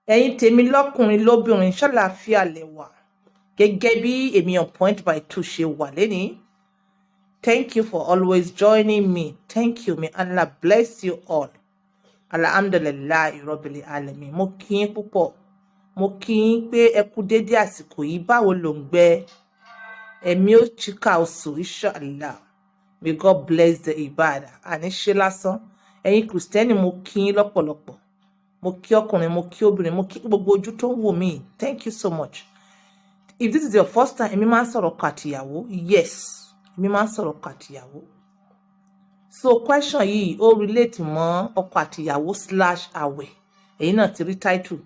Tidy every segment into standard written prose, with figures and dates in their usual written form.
ẹ̀yin tèmi lọ́kùnrin lóbìnrin ṣàlàáfíà lẹ́wà gẹ́gẹ́ bí èmi on point by two ṣe wà lénìí. Thank you for always joining me. Thank you. May Allah bless you all. Alhamdulillahi Rabbil Alamin. Mo kí yín púpọ̀. Mo kí yín pé ẹ kú dédé àsìkò yìí. Báwo ló ń gbẹ? Ẹ̀mí ó chika oṣù inshallah. May God bless the ibadah. Àní ṣe lásán. Ẹ̀yin Kristẹni mo kí yín lọ́pọ̀lọpọ̀. Mo kí ọkùnrin, mo kí obìnrin, mo kí gbogbo ojú tó ń wò mí. Thank you so much. If this is your first time, èmi máa ń sọ̀rọ̀ ọkọ àtìyàwó. Yes, èmi máa ń sọ̀rọ̀ ọkọ àtìyàwó. So question yìí ó relate mọ́ ọkọ àtìyàwó / àwẹ̀. Èyí náà ti rí title.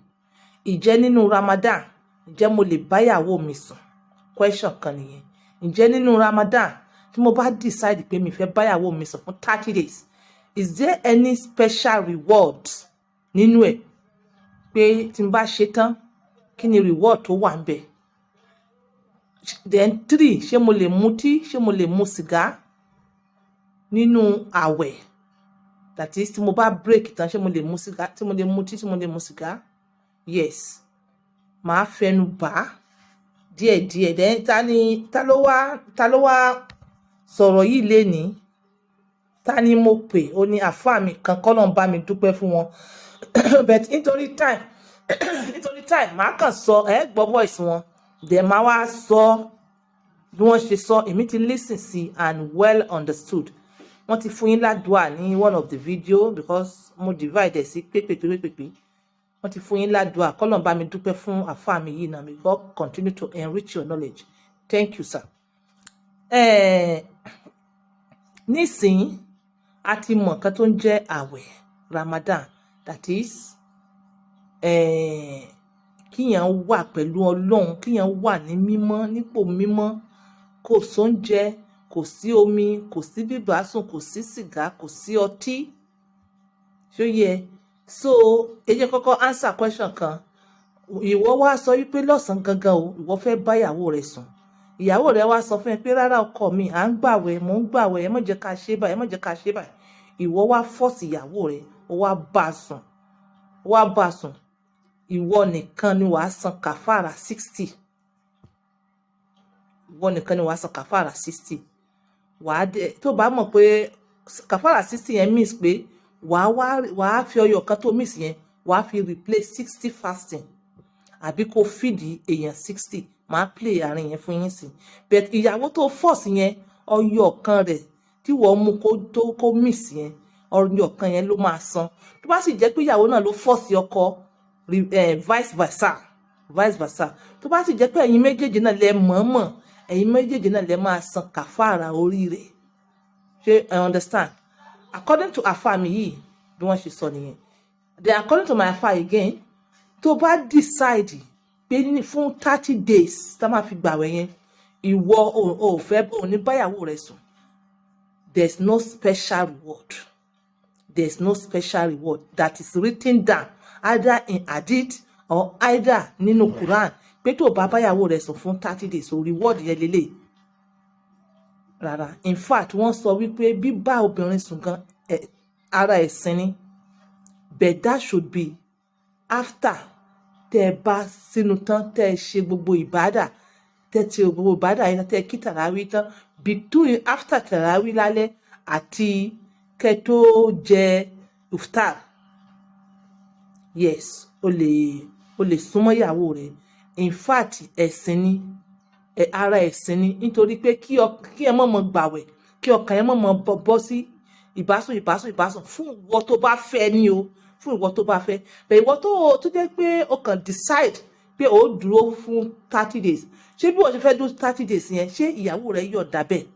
Ǹjẹ́ nínú Ramadan, ǹjẹ́ mo lè báyàwó mi sùn? Question kan nìyẹn. Ǹjẹ́ nínú Ramadan, tí mo bá decide pé mi fẹ́ báyàwó mi sùn fún 30 days, is there any special reward nínú ẹ̀? Pé tí n bá ṣe tán, kí ni reward tó wà ńbẹ̀? Then 3, ṣé mo lè mutí? Ṣé mo lè mu sìgá nínú àwẹ̀? That is, tí mo bá break tán, ṣé mo lè mu sìgá? Tí mo lè mutí, tí mo lè mu sìgá? Yes. Màá fẹnu bà díẹ̀díẹ̀. Then ta ló wá sọ̀rọ̀ yìí lénìí? Ta ni mo pè? Ó ní àfáà mi kan, k'Ọlọ́run bá mi dúpẹ́ fún wọn. But nítorí time màá kàn sọ gbọ́ voice wọn. Then màá wá sọ bí wọ́n ṣe sọ. Èmi ti listen sí and well understood. Wọ́n ti fún yín ládùúà ní one of the video because mo divide sí pépèpépépépé. Wọ́n ti fún yín ládùúà. K'Ọlọ́run bá mi dúpẹ́ fún àfáà mi yìí náà. May God continue to enrich your knowledge. Thank you, sir. Nísìnyí a ti mọ̀ nǹkan tó ń jẹ́ àwẹ̀ Ramadan. That is, kíyàn wà pẹ̀lú Ọlọ́run, kíyàn wà ní mímọ́, nípò mímọ́. Kò sóúnjẹ, kò sí omi, kò sí bíbásùn, kò sí sìgá, kò sí ọtí. Ṣó yẹ? So ẹ jẹ́ kọ́kọ́ answer question kan. Ìwọ wá sọ wípé lọ́sàn-án gangan o, ìwọ fẹ́ bá ìyàwó rẹ sùn. Ìyàwó rẹ wá sọ fún ẹ pé rárá ọkọ mi, à ń gbàwẹ̀, mò ń gbàwẹ̀, ẹ má jẹ́ ká ṣe báyìí, ẹ má jẹ́ ká ṣe báyìí. Ìwọ wá force ìyàwó rẹ, ó wá bá a sùn. Ìwọ nìkan ni wàá san kaffara 60. Ìwọ nìkan ni wàá san kaffara 60. Tó bá mọ̀ pé kaffara 60 yẹn means pé wàá fi ọyọ kan tó miss yẹn, wàá fi replace 60 fasting. Àbí kó feed èèyàn 60. Màá play àárín yẹn fún yín sí. But ìyàwó tó force yẹn, ọyọ kan rẹ̀ tí wọ́n mú kó miss yẹn, ọyọ kan yẹn ló máa san. Tó bá sì jẹ́ pé ìyàwó náà ló force ọkọ, vice versa. Tó bá sì jẹ́ pé ẹ̀yin méjèèjì náà lẹ mọ̀ọ́mọ̀, ẹ̀yin méjèèjì náà lẹ máa san kàfàrà orí rẹ̀. Ṣé I understand? According to àfáà mi yìí, bí wọ́n ṣe sọ nìyẹn. Then according to my àfáà again, tó bá decide pé fún 30 days tá máa fi gbàwẹ̀ yẹn, ìwọ ò ní báyàwó rẹ̀ sùn. There's no special reward. There's no special reward that is written down either in hadith or either nínú Quran pé tó bá báyàwó rẹ̀ sùn fún 30 days o reward yẹn lélẹ̀. Rárá. In fact, wọ́n sọ wípé bíbá obìnrin sùn gan ara ẹ̀sìn ni. But that should be after tẹ́ bá sínú tán, tẹ́ ṣe gbogbo ìbádà, yẹn tẹ́ kí tàràwí tán, between after tàràwí lálẹ́ àti kẹ́ tó jẹ iftar. Yes, o lè súnmọ́ ìyàwó rẹ̀. In fact, ẹ̀sìn ni, ara ẹ̀sìn ni, nítorí pé kí ẹ mọ̀ gbàwẹ̀, kí ọkàn ẹ mọ̀ bọ́ sí ìbásùn fún ìwọ tó bá fẹ́ ni o, fún ìwọ tó bá fẹ́. But ìwọ tó jẹ́ pé o kàn decide pé o dúró fún 30 days. Ṣé bí wọ́n ṣe fẹ́ dúró 30 days yẹn, ṣé ìyàwó rẹ̀ yọ̀ọ̀da bẹ́ẹ̀?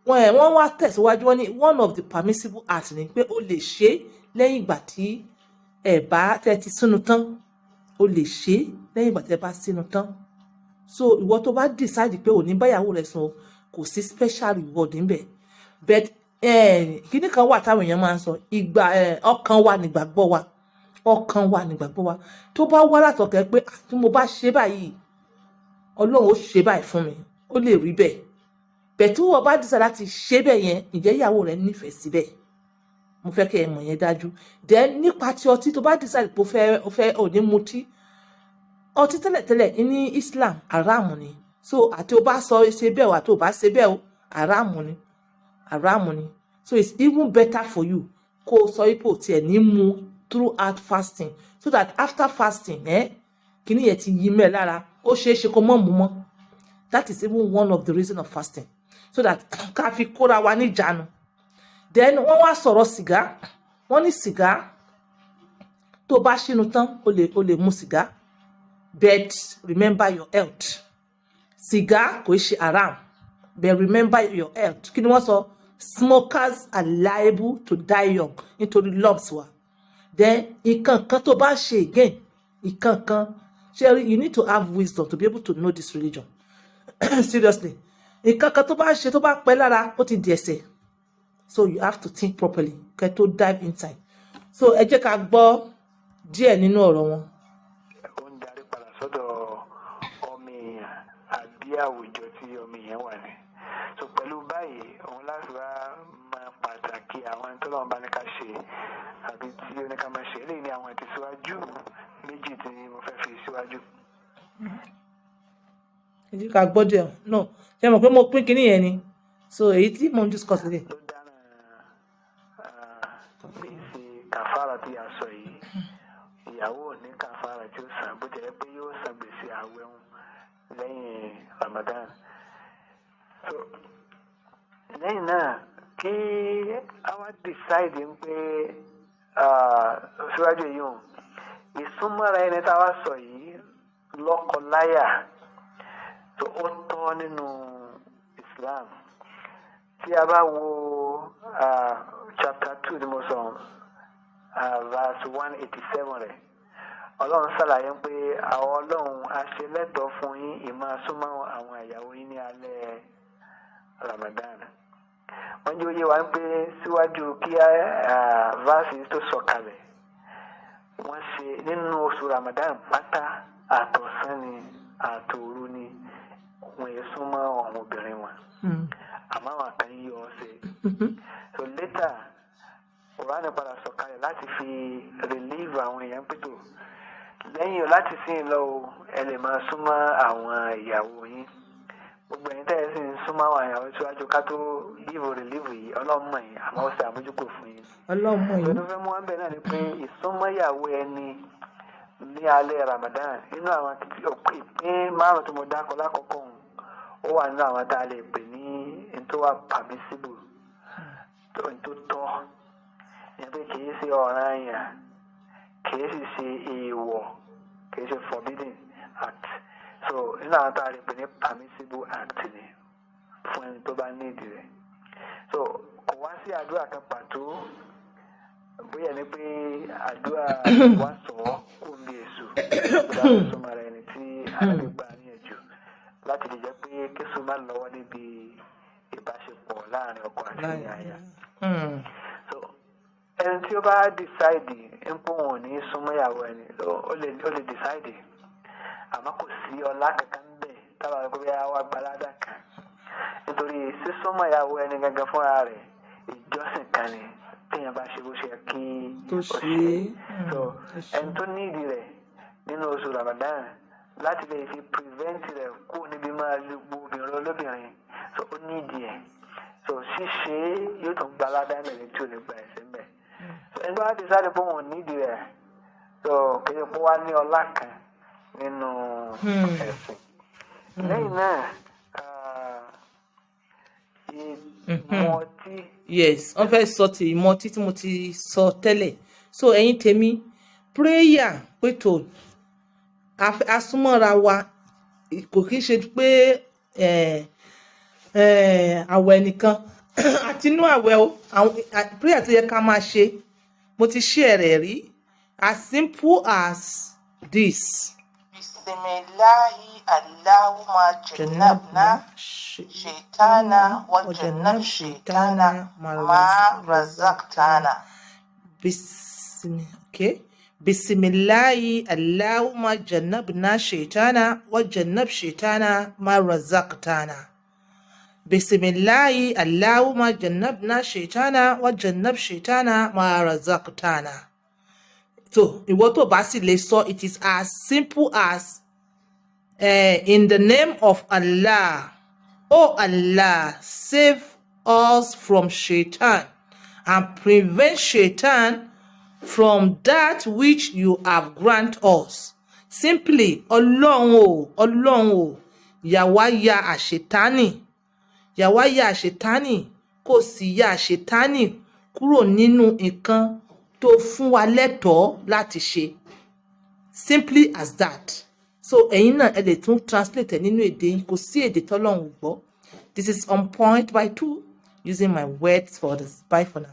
Wọ́n wá tẹ̀síwájú, wọ́n ní one of the permissible acts ni pé o lè ṣe lẹ́yìn ìgbà tí tẹ́ ti sínú tán. O lè ṣe lẹ́yìn ìgbà tí ẹ bá sínú tán. So ìwọ tó bá decide pé ò ní báyàwó rẹ̀ sùn, kò sí special reward níbẹ̀. But kíní kan wà táwọn èèyàn máa ń sọ, ọkàn wa nígbàgbọ́ wa. Ọkàn wa nígbàgbọ́ wa. Tó bá wá látọkàn pé tí mo bá ṣe báyìí, Ọlọ́run ó ṣe báyìí fún mi, ó lè rí bẹ́ẹ̀. But tí wọ́n bá decide láti ṣe bẹ́ẹ̀ yẹn, ǹjẹ́ ìyàwó rẹ̀ nífẹ̀ẹ́ síbẹ̀? mo fẹ́ kẹ́ ẹ mọ̀ yẹn dájú. Then nípa ti ọtí tó bá decide pé ó fẹ́ ò ní mutí, ọtí tẹ́lẹ̀tẹ́lẹ̀ ní Islam haram ni. So àti ó bá sọ ṣe bẹ́ẹ̀ o àti ó bá ṣe bẹ́ẹ̀ o, haram ni. So it's even better for you kó o sọ pé o tiẹ̀ ní mu throughout fasting, so that after fasting kíní yẹn ti yí mẹ́ lára, ó ṣeé ṣe kó mọ́ mu mọ́. That is even one of the reasons of fasting, so that ká fi kóra wa ní ìjánu. Then wọ́n wá sọ̀rọ̀ sìgá. Wọ́n ní sìgá tó bá ṣínú tán o lè mu sìgá, but remember your health. Sìgá kò ṣe haram, but remember your health. Kí ni wọ́n sọ? Smokers are liable to die young nítorí lumps wa. Then nǹkan kan tó bá ṣe again, nǹkan kan, Sherry, you need to have wisdom to be able to know this religion. Seriously, nǹkan kan tó bá ṣe tó bá pẹ́ lára ó ti di ẹ̀ṣẹ̀. So you have to think properly kẹ́ tó dive inside. So ẹ jẹ́ ká gbọ́ díẹ̀ nínú ọ̀rọ̀ wọn. Ó ń darí padà sọ́dọ̀ ọmọ èèyàn àbí àwùjọ tí ọmọ èèyàn wà ní. So pẹ̀lú báyìí òun láti wá máa pàtàkì àwọn ẹni tó lọ́wọ́ bá ní ká ṣe àbí tí ó ní ká máa ṣe. Eléyìí ni àwọn ìtẹ̀síwájú méjì tí mo fẹ́ fi síwájú. Ẹ jẹ́ ká gbọ́ díẹ̀. No, ṣe mọ̀ pé mo pín kinní yẹn ni. So èyí tí mo ń discuss lé. Ló dáná gbèsè kàfàrà tí a sọ yìí. Ìyàwó ní kàfàrà tí ó san, bó jẹ́ pé yóò san gbèsè àwẹ̀ wọn lẹ́yìn Ramadan. So lẹ́yìn náà kí àwa decide pé síwájú yìí o, ìsúnmọ́ra ẹni tá a wá sọ yìí lọ́kọ-láyà tó ó tọ́ nínú Islam. Tí a bá wo chapter 2 ni mo sọ, verse 187 rẹ̀, Ọlọ́run ṣàlàyé pé àwọn Ọlọ́run á ṣe lẹ́tọ̀ọ́ fún yín ìmáa súnmọ́ àwọn ìyàwó yín ní alẹ́ Ramadan. Wọ́n jẹ́ òye wa pé síwájú kí verse tó sọ̀kalẹ̀, wọ́n ṣe nínú oṣù Ramadan pátá, àtọ̀sán ni àtòru ni wọ́n yẹ súnmọ́ àwọn obìnrin wọn. Àmọ́ àwọn kan yí ọ ṣe. So later Quran padà sọ̀kalẹ̀ láti fi relieve àwọn èèyàn pẹ̀tò lẹ́yìn láti sìn lọ ẹ lè máa súnmọ́ àwọn ìyàwó yín. Gbogbo ẹ̀yin tẹ́ ẹ sì ń súnmọ́ àwọn ìyàwó síwájú ká tó give relief yìí, Ọlọ́run mọ̀ yín, àmọ́ ó ṣe àmójúkò fún yín. Ọlọ́run mọ̀ yín. Ìgbẹ́nu fẹ́ mú wọn bẹ̀ náà ni pé ìsúnmọ́ ìyàwó ẹni ní alẹ́ Ramadan nínú àwọn ìpín márùn-ún tó mo dákọ̀ lákọ̀ọ́kọ́ òun, ó wà nínú àwọn tá a lè pè ní tó wà permissible, tó tọ́. Ìyẹn pé kì í ṣe ọ̀ranyàn, kì í sì ṣe èèwọ̀, kì í ṣe forbidden act. So nínú àwọn tá a lè pè ní permissible act ni fún ẹni tó bá ní ìdí rẹ̀. So kò wá sí àdúrà kan pàtó, bóyá ni pé àdúrà wá sọ kó ń bí èso ìdáhùn súnmọ́ ara ẹni tí a lè gbà níyànjú láti lè jẹ́ pé kéṣù má lọ́wọ́ níbi ìbáṣepọ̀ láàrin ọkọ àti ìyá. So ẹni tí ó bá decide ń pọ̀ wọn ò ní súnmọ́ ìyàwó ẹni, ó lè decide, àmọ́ kò sí ọlá kankan bẹ́ẹ̀ tábà wípé bí wàá gbalada kan, nítorí sísúnmọ́ ìyàwó ẹni gangan fúnra rẹ̀ ìjọsìn kan ni téèyàn bá ṣe bó ṣe kí ó ṣe. So ẹni tó ní ìdí rẹ̀ nínú oṣù Ramadan láti lè fi prevent rẹ̀ kó níbi máa lu obìnrin olóbìnrin, so ó ní ìdí ẹ̀. So ṣíṣe yóò tún gba aládàáni tí ò ní gba ẹ̀sìn bẹ́ẹ̀. So ẹni tó bá ti sáré pé wọn ò ní ìdí rẹ̀, so kì í ṣe pé wá ní ọlá kan nínú ẹ̀sìn. Lẹ́yìn náà ìmọ̀tí. Yes, wọ́n fẹ́ sọ ti ìmọ̀tí tí mo ti sọ tẹ́lẹ̀. So ẹ̀yin tèmi, prayer pẹ̀tọ́ asúnmọ́ra wa kò kí ń ṣe pé àwẹ̀ nìkan àti inú àwẹ̀ o, prayer tó yẹ ká máa ṣe mo ti share rẹ̀ rí, as simple as this. Bismillahi Allahumma jannabna shaitana wa jannab shaitana ma razaqtana. Bismillahi Allahumma jannabna shaitana wa jannab shaitana ma razaqtana. Bismillahi Allahumma jannabna shaitana wa jannab shaitana ma razaqtana. So, ìwọ tó bá sì lè sọ, it is as simple as in the name of Allah. Oh Allah, save us from shaitan and prevent shaitan from that which you have granted us. Simply, Ọlọ́run o, yà wá ya àṣetánì, yà wá ya àṣetánì, kò sì ya àṣetánì kúrò nínú nǹkan tó fún wa lẹ́tọ̀ọ́ láti ṣe. Simply as that. So ẹ̀yin náà ẹ lè tún translate ẹ̀ nínú èdè yín, kò sí èdè tọ́lọ́run gbọ́. This is on point by 2 using my words for this. Bye for now.